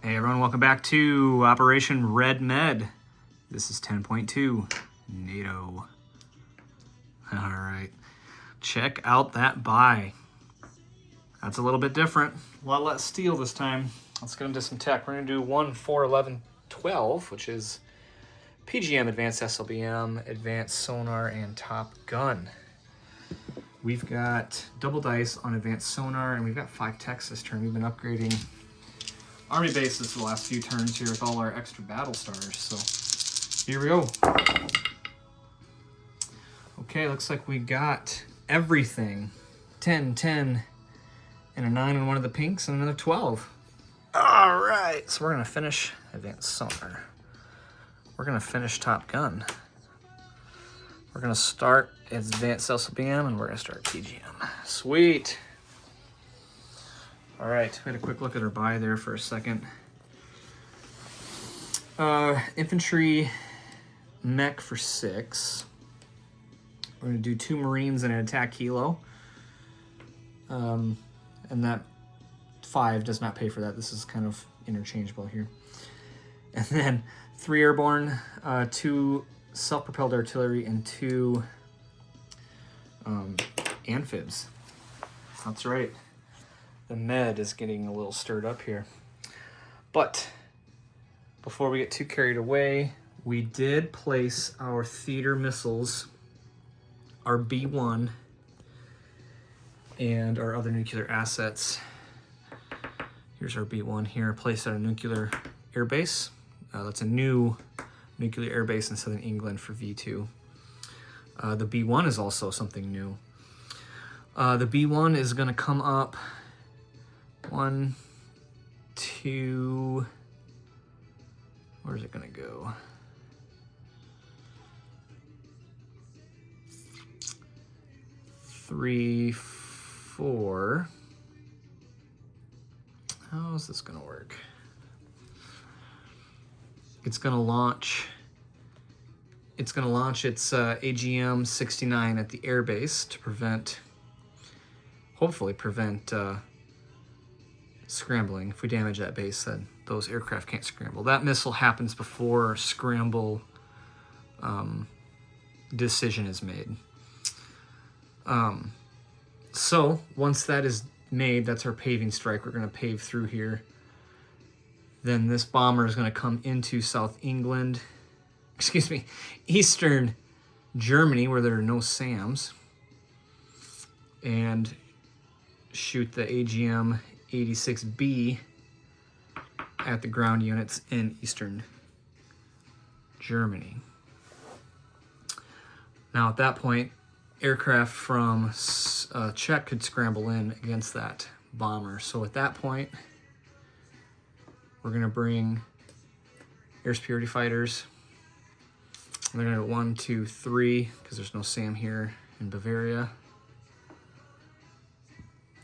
Hey everyone, welcome back to Operation Red Med. This is 10.2, NATO. Alright, check out that buy. That's a little bit different. A lot less steel this time. Let's get into some tech. We're going to do 1-4-11-12, which is PGM, Advanced SLBM, Advanced Sonar, and Top Gun. We've got double dice on Advanced Sonar, and we've got 5 techs this turn. We've been upgrading Army bases for the last few turns here with all our extra battle stars, so here we go. Okay, looks like we got everything. 10, 10, and a 9 on one of the pinks, and another 12. All right, so we're gonna finish Advanced Sonar. We're gonna finish Top Gun. We're gonna start Advanced SLBM, and we're gonna start PGM. Sweet. All right, we had a quick look at our buy there for a second. Infantry mech for 6. We're gonna do 2 Marines and an attack helo. And that 5 does not pay for that. This is kind of interchangeable here. And then 3 airborne, 2 self-propelled artillery, and 2 amphibs. That's right. The med is getting a little stirred up here. But before we get too carried away, we did place our theater missiles, our B1, and our other nuclear assets. Here's our B1 here, placed at a nuclear air base. That's a new nuclear air base in southern England for V2. The B1 is also something new. The B1 is going to come up 1, 2, where's it gonna go? 3, 4. How is this gonna work? It's gonna launch its AGM 69 at the air base to hopefully prevent scrambling. If we damage that base, then those aircraft can't scramble. That missile happens before scramble decision is made. So once that is made, that's our paving strike. We're going to pave through here. Then this bomber is going to come into Eastern Germany, where there are no SAMs, and shoot the AGM 86B at the ground units in Eastern Germany. Now at that point, aircraft from Czech could scramble in against that bomber. So at that point, we're going to bring air superiority fighters. And they're going to go 1, 2, 3, because there's no SAM here in Bavaria.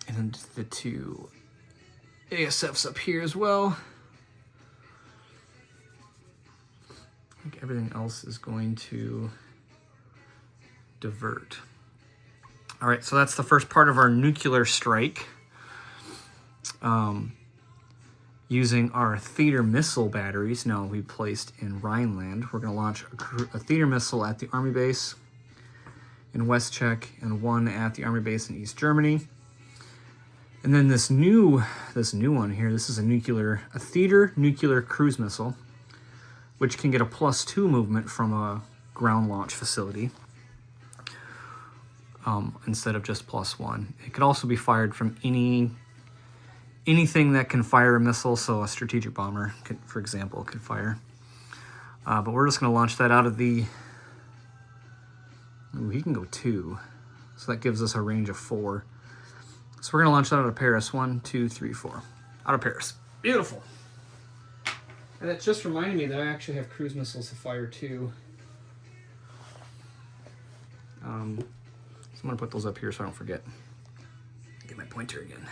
And then the 2 ASF's up here as well. I think everything else is going to divert. All right, so that's the first part of our nuclear strike. Using our theater missile batteries, now we placed in Rhineland, we're going to launch a theater missile at the Army base in West Czech and 1 at the Army base in East Germany. And then this new one here, this is a theater nuclear cruise missile, which can get a +2 movement from a ground launch facility instead of just +1. It could also be fired from anything that can fire a missile, so a strategic bomber, for example, could fire. But we're just going to launch that out of the... Ooh, he can go 2, so that gives us a range of 4. So we're going to launch that out of Paris. 1, 2, 3, 4. Out of Paris. Beautiful. And that just reminded me that I actually have cruise missiles to fire too. So I'm going to put those up here so I don't forget. Get my pointer again.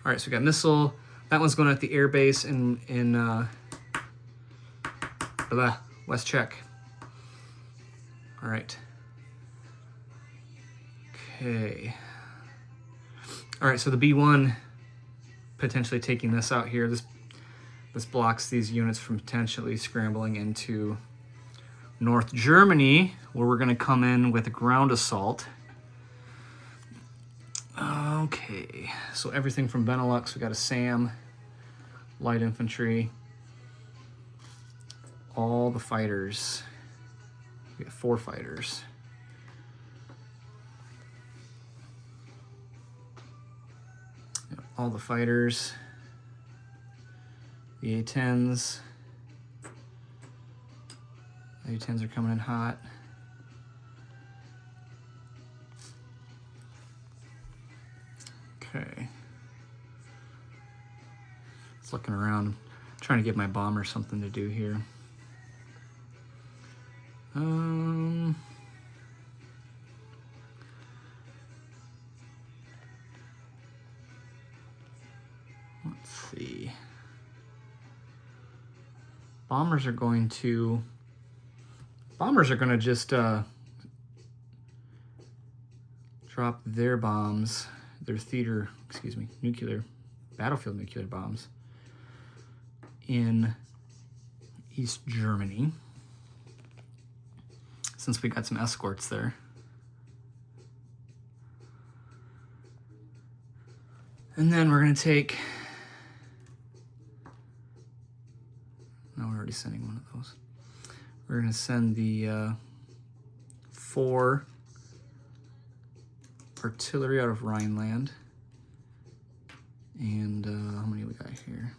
All right, so we got missile. That one's going at the air base in West Czech. All right. Okay. All right, so the B1 potentially taking this out here. This blocks these units from potentially scrambling into North Germany, where we're going to come in with a ground assault. Okay, so everything from Benelux, we got a SAM, light infantry, all the fighters. We got 4 fighters. Yep, all the fighters, the A-10s. The A-10s are coming in hot. Okay. Just looking around, trying to give my bomber something to do here. Let's see. Bombers are going to just drop their bombs, their battlefield nuclear bombs in East Germany, since we got some escorts there. And then we're going to take... No, we're already sending one of those. We're going to send the 4 artillery out of Rhineland. And how many we got here?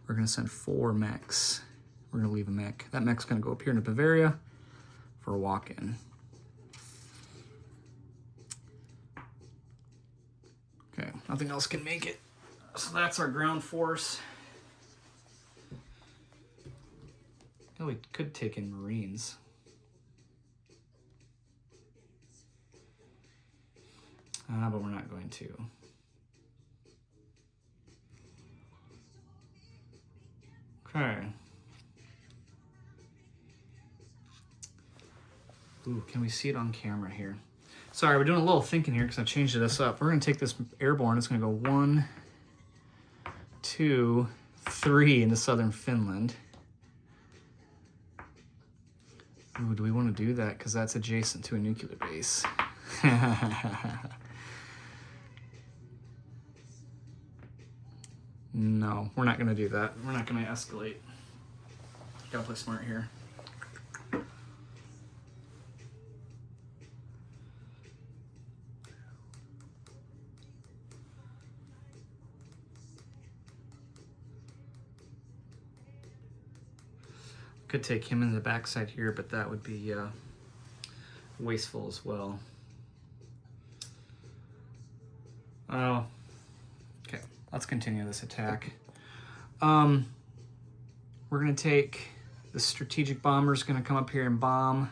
We're going to send 4 mechs. We're going to leave a mech. That mech's going to go up here into Bavaria for a walk-in. Okay, nothing else can make it. So that's our ground force. Oh, we could take in Marines. But we're not going to. Okay. Ooh, can we see it on camera here? Sorry, we're doing a little thinking here because I changed this up. We're going to take this airborne. It's going to go 1, 2, 3 into southern Finland. Ooh, do we want to do that? Because that's adjacent to a nuclear base. No, we're not going to do that. We're not going to escalate. Gotta play smart here. Could take him in the backside here, but that would be wasteful as well. Oh, okay. Let's continue this attack. We're gonna take the strategic bomber's gonna come up here and bomb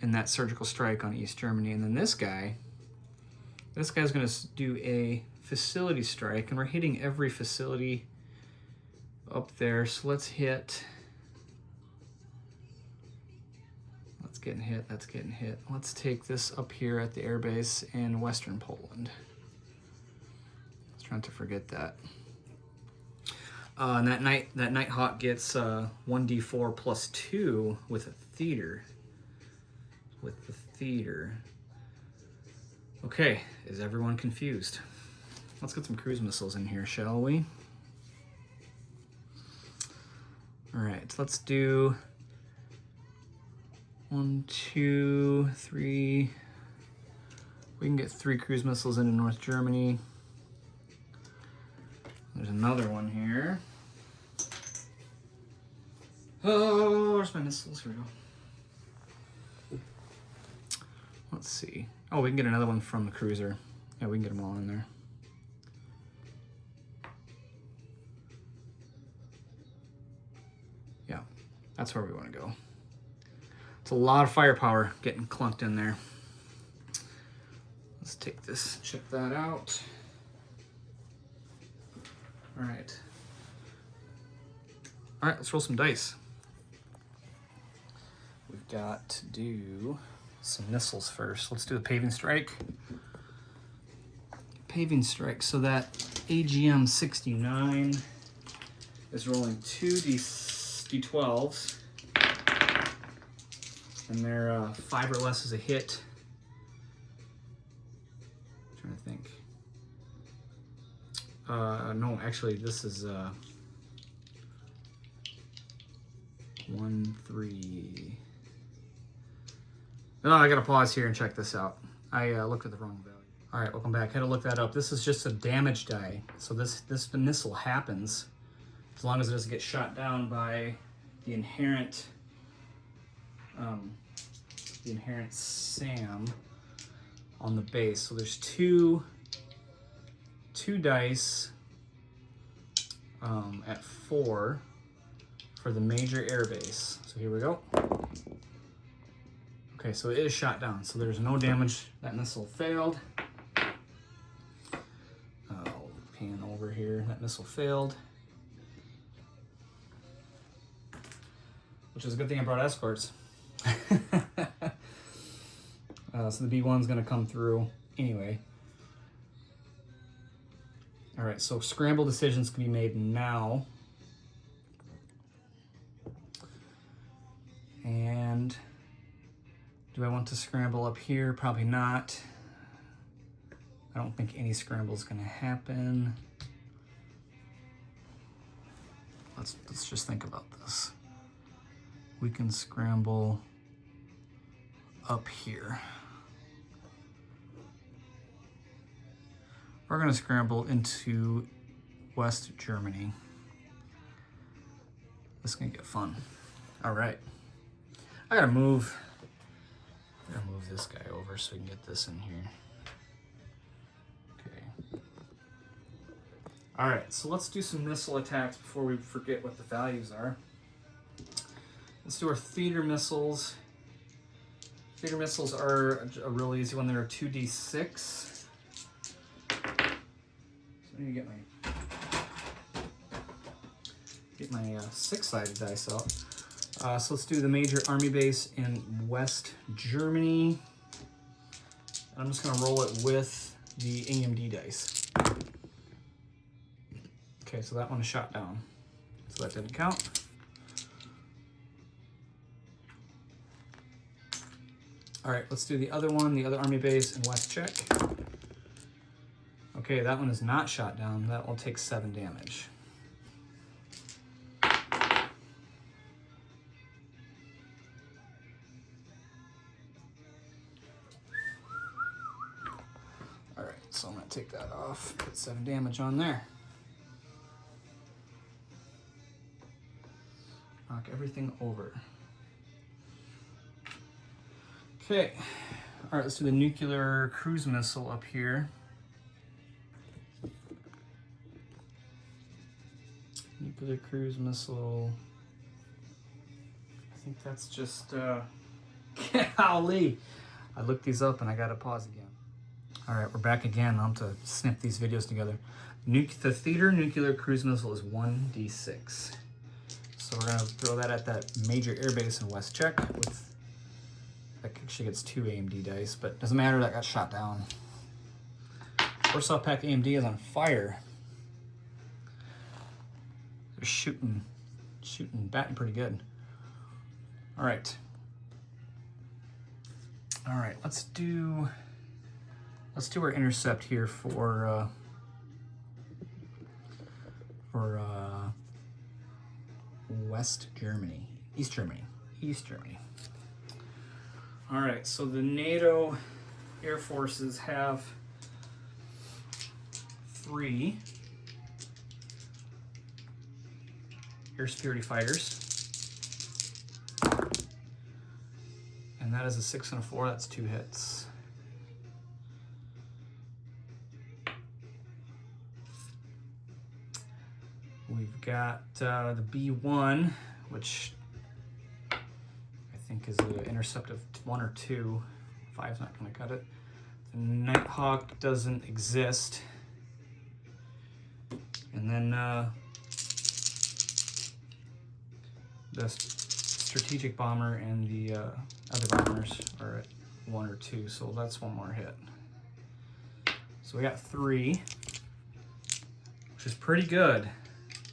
in that surgical strike on East Germany, and then this guy's gonna do a facility strike, and we're hitting every facility up there. So let's hit. That's getting hit. That's getting hit. Let's take this up here at the airbase in Western Poland. I was trying to forget that. And that Nighthawk gets 1d4 plus 2 with a theater. With the theater. Okay, is everyone confused? Let's get some cruise missiles in here, shall we? All right, let's do 1, 2, 3. We can get 3 cruise missiles into North Germany. There's another one here. Oh, where's my missiles? Here we go. Let's see. Oh, we can get another one from the cruiser. Yeah, we can get them all in there. Yeah, that's where we want to go. It's a lot of firepower getting clunked in there. Let's take this, check that out. All right. All right, let's roll some dice. We've got to do some missiles first. Let's do the paving strike. paving strike. So that AGM 69 is rolling 2 D12s. And they're 5 or less is a hit. I'm trying to think. No, actually, this is 1, 3. No, I gotta pause here and check this out. I looked at the wrong value. All right, welcome back. Had to look that up. This is just a damage die. So this missile happens as long as it doesn't get shot down by the inherent SAM on the base. So there's two dice at 4 for the major air base. So here we go. Okay, so it is shot down. So there's no damage. That missile failed. I'll pan over here. That missile failed. Which is a good thing I brought escorts. So the B1's gonna come through anyway. All right, so scramble decisions can be made now. And do I want to scramble up here? Probably not. I don't think any scramble is gonna happen. Let's just think about this. We can scramble up here. We're gonna scramble into West Germany. This is gonna get fun. All right, I gotta move this guy over so we can get this in here. Okay. All right, so let's do some missile attacks before we forget what the values are. Let's do our theater missiles. Theater missiles are a real easy one. They're a 2d6. I need to get my 6-sided dice out. So let's do the major army base in West Germany. And I'm just going to roll it with the AMD dice. Okay, so that one is shot down. So that didn't count. All right, let's do the other one, the other army base in West Czech. Okay, that one is not shot down. That will take 7 damage. All right, so I'm gonna take that off, put 7 damage on there. Knock everything over. Okay, all right, let's do the nuclear cruise missile up here. Nuclear cruise missile. I think that's just, golly. I looked these up and I gotta pause again. All right, we're back again. I'm to snip these videos together. The theater nuclear cruise missile is 1d6. So we're gonna throw that at that major airbase in West Czech with, that actually gets 2 AMD dice, but doesn't matter, that got shot down. Warsaw Pack AMD is on fire. They're shooting, batting pretty good. All right, let's do our intercept here for West Germany, East Germany. All right, so the NATO air forces have 3 air security fighters. And that is a 6 and a 4, that's 2 hits. We've got the B1, which I think is an intercept of 1 or 2. 5's not gonna cut it. The Nighthawk doesn't exist. And then the strategic bomber and the other bombers are at 1 or 2, so that's 1 more hit. So we got 3, which is pretty good.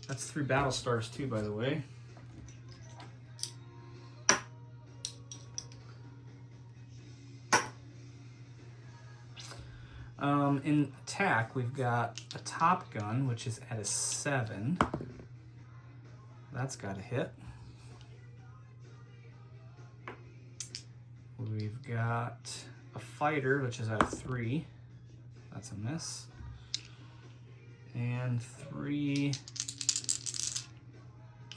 That's 3 battle stars too, by the way. In attack, we've got a Top Gun, which is at a 7. That's got a hit. We've got a Fighter, which is at a 3. That's a miss. And 3,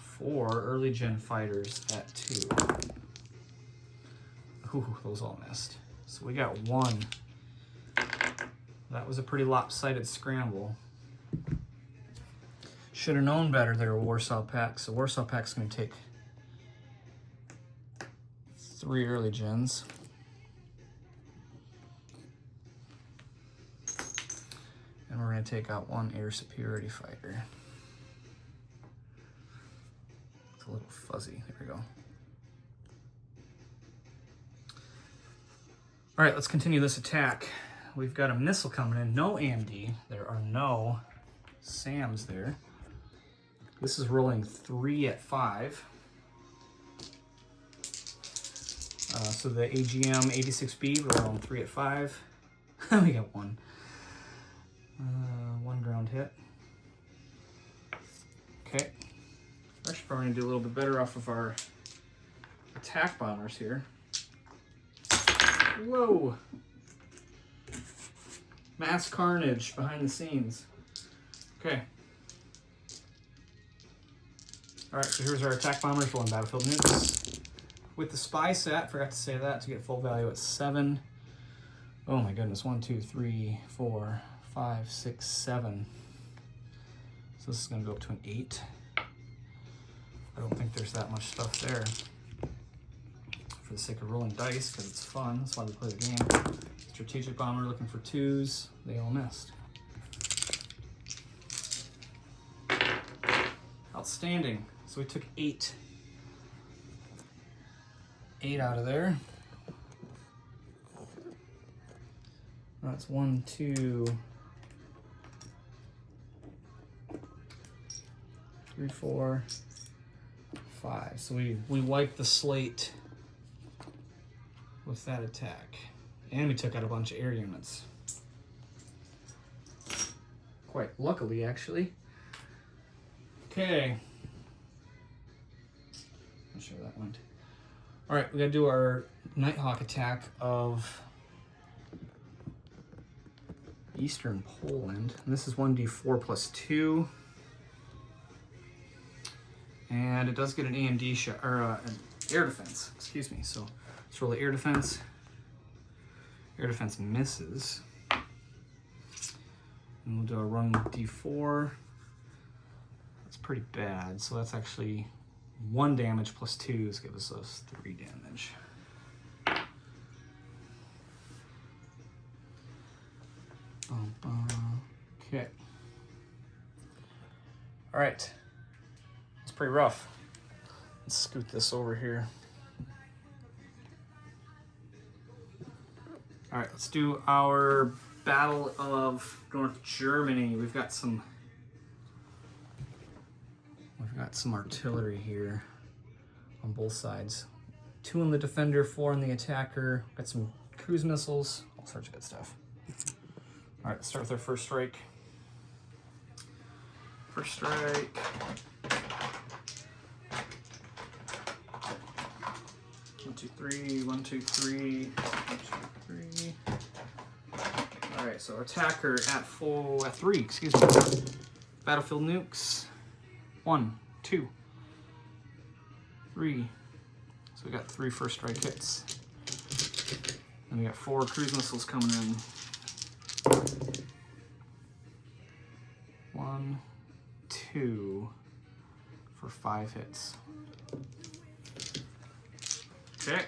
4 early gen fighters at 2. Ooh, those all missed. So we got 1. That was a pretty lopsided scramble. Should have known better there, Warsaw Pack. So Warsaw Pack's going to take 3 early gens. And we're going to take out 1 air superiority fighter. It's a little fuzzy. There we go. All right, let's continue this attack. We've got a missile coming in. No AMD. There are no SAMs there. This is rolling 3 at 5. So the AGM 86B, we're rolling 3 at 5. We got 1. 1 ground hit. Okay. Actually, probably going to do a little bit better off of our attack bombers here. Whoa! Mass carnage behind the scenes. Okay. Alright, so here's our attack bombers rolling battlefield nukes. With the spy set, forgot to say that, to get full value at 7. Oh my goodness, 1, 2, 3, 4, 5, 6, 7. So this is going to go up to an 8. I don't think there's that much stuff there. For the sake of rolling dice, because it's fun, that's why we play the game. Strategic bomber looking for 2s, they all missed. Outstanding. So we took 8. 8 out of there. That's 1, 2, 3, 4, 5. So we wiped the slate with that attack. And we took out a bunch of air units. Quite luckily, actually. Okay. Not sure how that went. All right, we gotta do our Nighthawk attack of Eastern Poland. And this is 1d4 plus 2. And it does get an AMD shot, or an air defense, excuse me. So let's roll the air defense. Air defense misses. And we'll do a run d4. That's pretty bad. So that's actually 1 damage plus 2 is gives us 3 damage. Okay. All right. It's pretty rough. Let's scoot this over here. All right, let's do our Battle of North Germany. We've got some artillery here on both sides. 2 on the defender, 4 on the attacker. Got some cruise missiles, all sorts of good stuff. All right, let's start with our first strike. First strike. One, two, three. 1, 2, 3. 1, 2, 3. All right, so our attacker at 3. Excuse me. Battlefield nukes. 1, 2, 3. So we got 3 first strike hits. And we got 4 cruise missiles coming in. 1, 2 for 5 hits. Okay.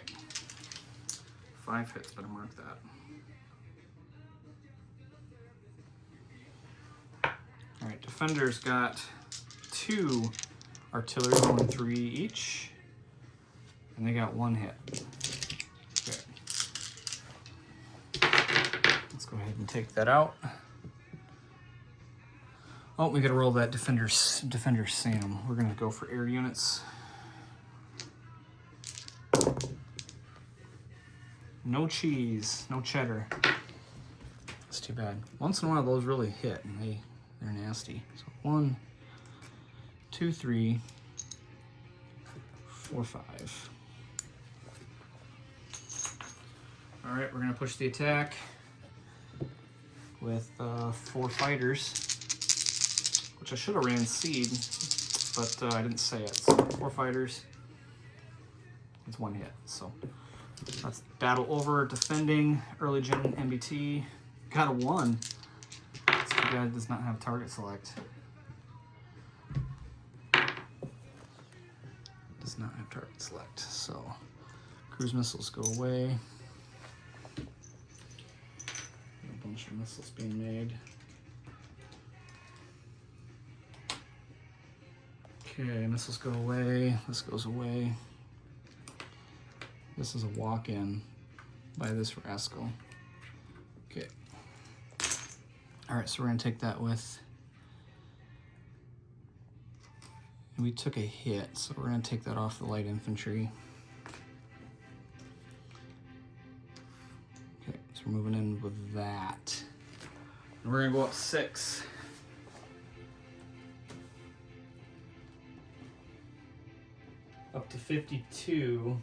5 hits, better mark that. All right, defenders got 2 artillery, rolling 3 each, and they got 1 hit. Okay. Let's go ahead and take that out. Oh, we gotta roll that Defender Sam. We're gonna go for air units. No cheese, no cheddar. That's too bad. Once in a while those really hit and they're nasty. So 1, 2, 3, 4, 5. All right, we're gonna push the attack with 4 fighters, which I should have ran seed, but I didn't say it. So 4 fighters. It's 1 hit. So that's battle over. Defending early gen MBT. Got a 1. This guy does not have target select. Does not have target select. So cruise missiles go away. A bunch of missiles being made. Okay, missiles go away. This goes away. This is a walk-in by this rascal. Okay. All right, so we're gonna take that with. And we took a hit, so we're gonna take that off the light infantry. Okay, so we're moving in with that. And we're gonna go up 6. Up to 52.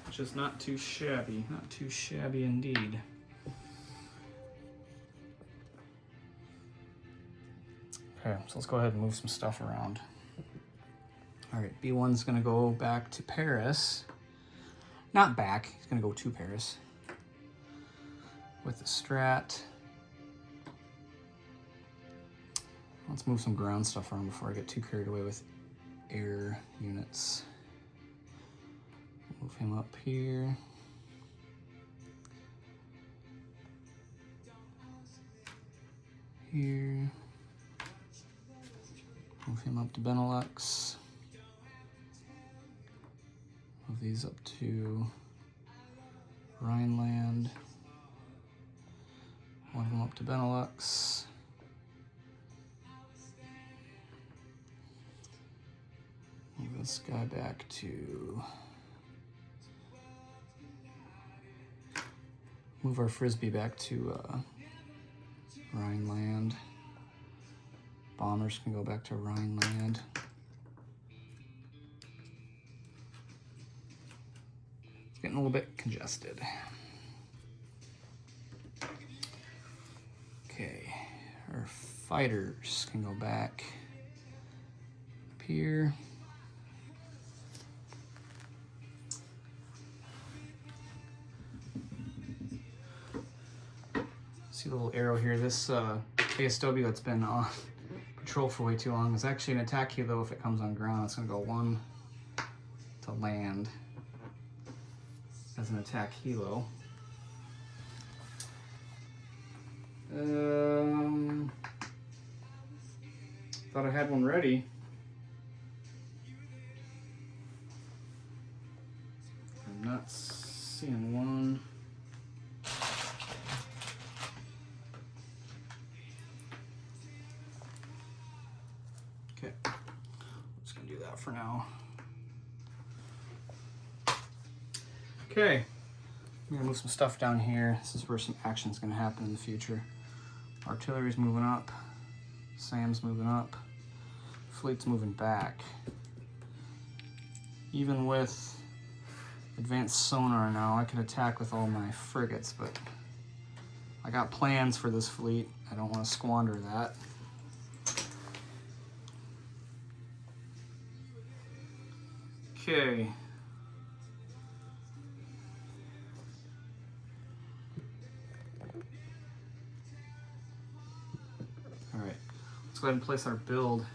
Which is not too shabby, not too shabby indeed. Okay, so let's go ahead and move some stuff around. All right, B1's gonna go back to Paris. Not back, he's gonna go to Paris. With the strat. Let's move some ground stuff around before I get too carried away with air units. Move him up here. Here. Move him up to Benelux. Move these up to Rhineland. One of them up to Benelux. Move this guy back to. Move our Frisbee back to Rhineland. Bombers can go back to Rhineland. It's getting a little bit congested. Okay, our fighters can go back up here. See the little arrow here. This KSW that's been on patrol for way too long is actually an attack helo. If it comes on ground, it's gonna go 1 to land as an attack helo. Thought I had one ready. I'm not seeing one. Okay, I'm just gonna do that for now. Okay, I'm gonna move some stuff down here. This is where some action's gonna happen in the future. Artillery's moving up, SAM's moving up, fleet's moving back. Even with advanced sonar now, I can attack with all my frigates, but I got plans for this fleet. I don't want to squander that. Okay. All right, let's go ahead and place our build.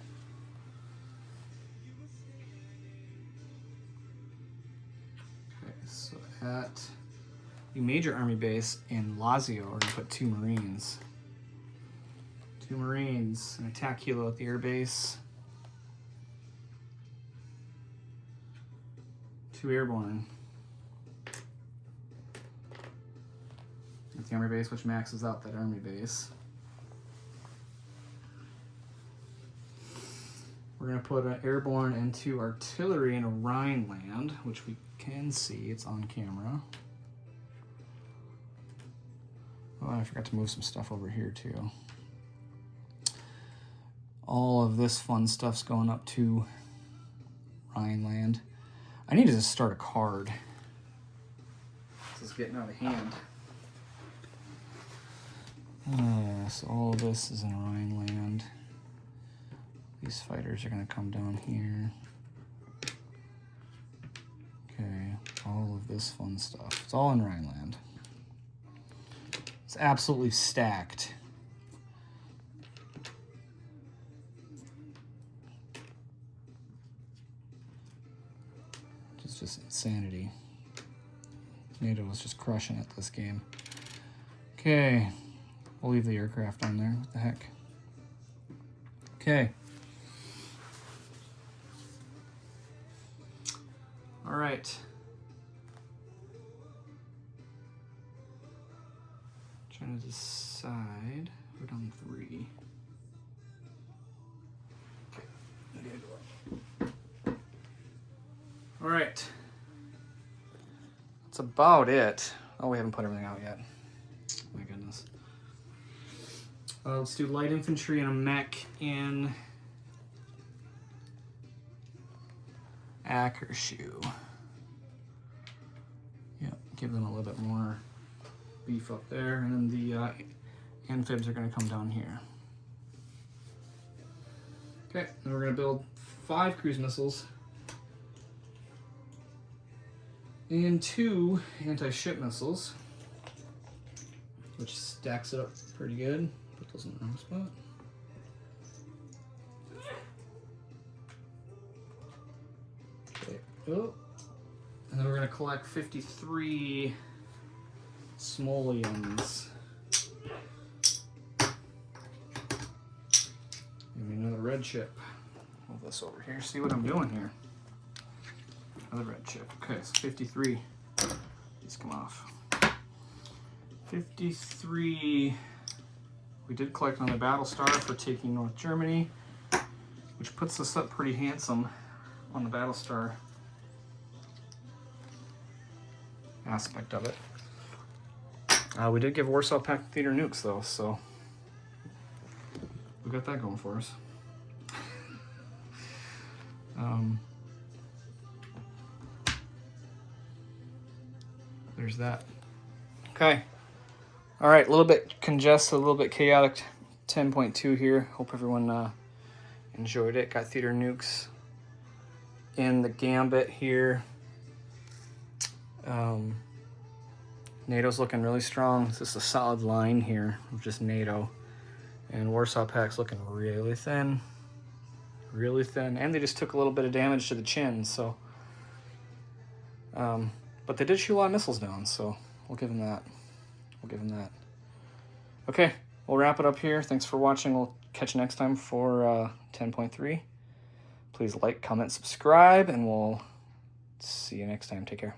Okay, so at the major army base in Lazio, we're gonna put 2 Marines. 2 Marines, an attack helo at the air base. 2 airborne. At the army base, which maxes out that army base. We're going to put an airborne and 2 artillery in a Rhineland, which we can see. It's on camera. Oh, I forgot to move some stuff over here too. All of this fun stuff's going up to Rhineland. I need to just start a card. This is getting out of hand. So all of this is in Rhineland. These fighters are going to come down here. Okay, all of this fun stuff. It's all in Rhineland. It's absolutely stacked. It's just insanity. NATO was just crushing it this game. Okay, we'll leave the aircraft on there. What the heck? Okay. All right. Trying to decide. We're down 3. Okay. All right. That's about it. Oh, we haven't put everything out yet. My goodness. Let's do light infantry and a mech in Akershoe. Yep, give them a little bit more beef up there, and then the amphibs are going to come down here. Okay, then we're going to build 5 cruise missiles and 2 anti-ship missiles, which stacks it up pretty good. Put those in the wrong spot. Okay. Oh. And then we're going to collect 53 Smolians. Give me another red chip. Move this over here. See what I'm doing here. Another red chip. Okay, so 53. These come off. 53. We did collect another battle star for taking North Germany, which puts us up pretty handsome on the battle star aspect of it. We did give Warsaw Pact Theater nukes though, so we got that going for us. There's that. Okay. All right, a little bit congested, a little bit chaotic 10.2 here. Hope everyone enjoyed it. Got theater nukes in the gambit here. NATO's looking really strong. It's just a solid line here of just NATO. And Warsaw Pact's looking really thin. Really thin. And they just took a little bit of damage to the chin, so. But they did shoot a lot of missiles down, so we'll give them that. We'll give them that. Okay, we'll wrap it up here. Thanks for watching. We'll catch you next time for 10.3. Please like, comment, subscribe, and we'll see you next time. Take care.